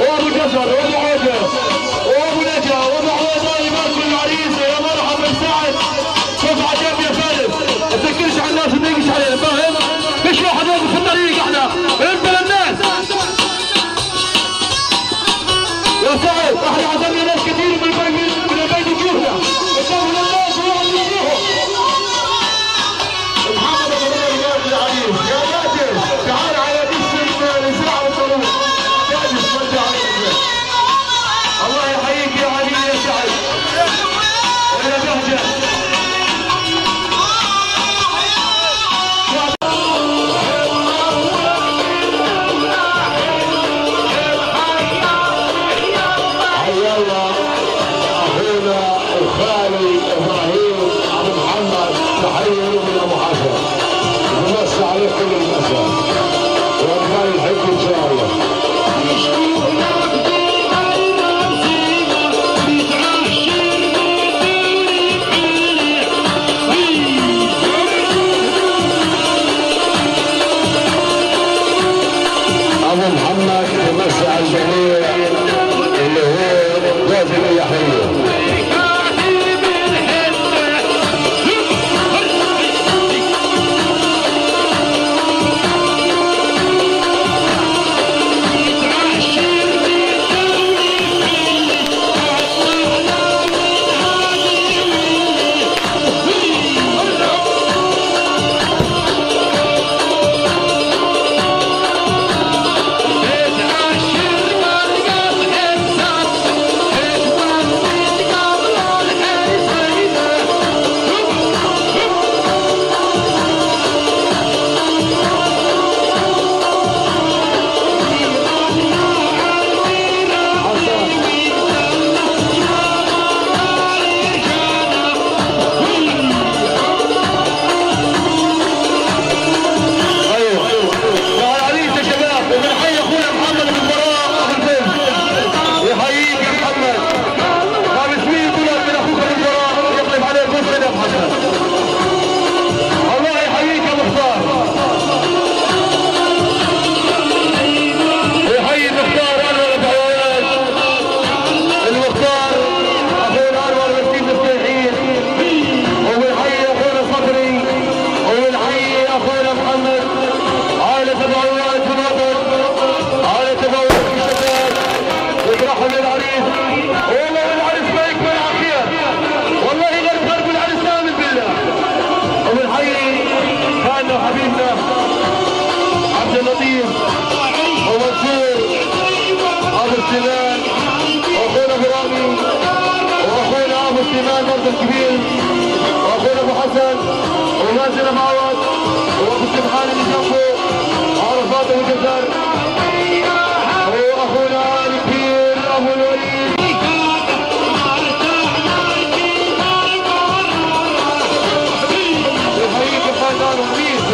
وابو جسر وابو عوده وابو نجا وابو عوده يبارك العريس. يا مرحبا سعد شوف عجب يا فارس، ما تذكرش على الناس وما تجيش علينا، فاهم؟ مش واحد واقف في الطريق، احنا انت للناس يا سعد. احنا عزمنا ناس كثير من البيت وجوهنا قدام الناس وواحد يجيهم. محمد ابو بكر يبارك العريس. يا ماجد تعال على دش الاسراع والطلوع، جالس ترجع على البيت. الله يحييك يا علي يا سعد يا بهجه. الكبير واخونا ابو حسن ومازن ابو عوض وابو سبحان اللي جنبه عرفات ابو جزر واخونا الكبير ابو الوليد يحييك الفنان وميز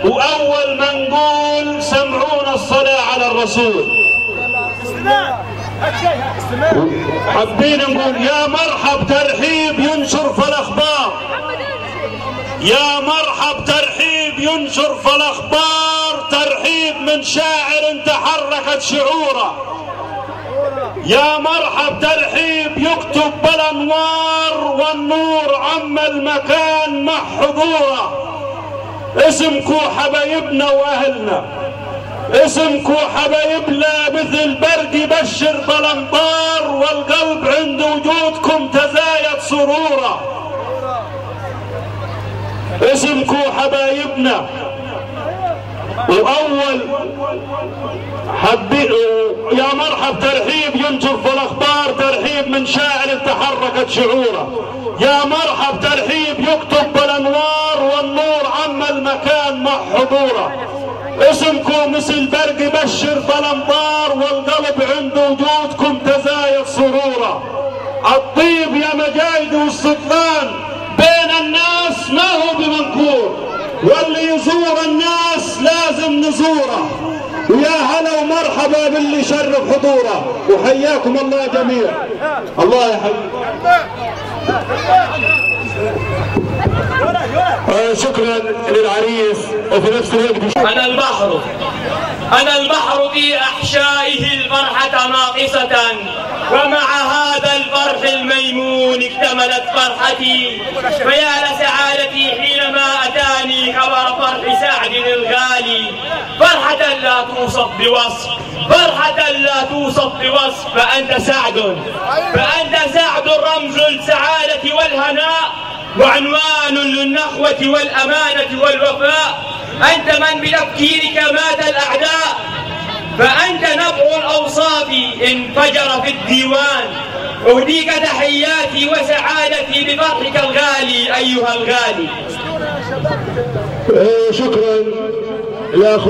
وأول ما نقول سمعونا الصلاة على الرسول. حابين نقول يا مرحب ترحيب ينشر في الأخبار، يا مرحب ترحيب ينشر في الأخبار، ترحيب من شاعر تحركت شعوره. يا مرحب ترحيب يكتب بالأنوار والنور عم المكان مع حضوره. اسمكو حبايبنا وأهلنا، اسمكو حبايبنا مثل برق يبشر بالأمطار، والقلب عند وجودكم تزايد سروره. اسمكو حبايبنا وأول يا مرحب ترحيب ينشر في الأخبار، ترحيب من شاعر تحركت شعوره. يا مرحب ترحيب يكتب بالأنوار والنور عم المكان مع حضوره. اسمكم مثل برق يبشر بالأمطار، والقلب عند وجودكم تزايد سروره. الطيب يا مجايد والسلطان بين الناس ما هو بمنكور، واللي يزور الناس لازم نزوره. ويا هلا ومرحبا باللي شرف حضوره، وحياكم الله جميعا. الله يحييك. شكرا للعريس. وفي نفس الوقت أنا البحر في أحشائه الفرحة ناقصة، ومع هذا الفرح الميمون اكتملت فرحتي. فيا لسعادتي حينما أتاني خبر فرح سعد الغالي، فرحة لا توصف بوصف، فرحة لا توصف بوصف. فأنت سعد رمز السعادة والهناء، وعنوان للنخوة والأمانة والوفاء. أنت من بتفكيرك مات الأعداء، فأنت نبع الأوصاف انفجر في الديوان. أهديك تحياتي وسعادتي بفرحك الغالي أيها الغالي. شكرا يا أخو.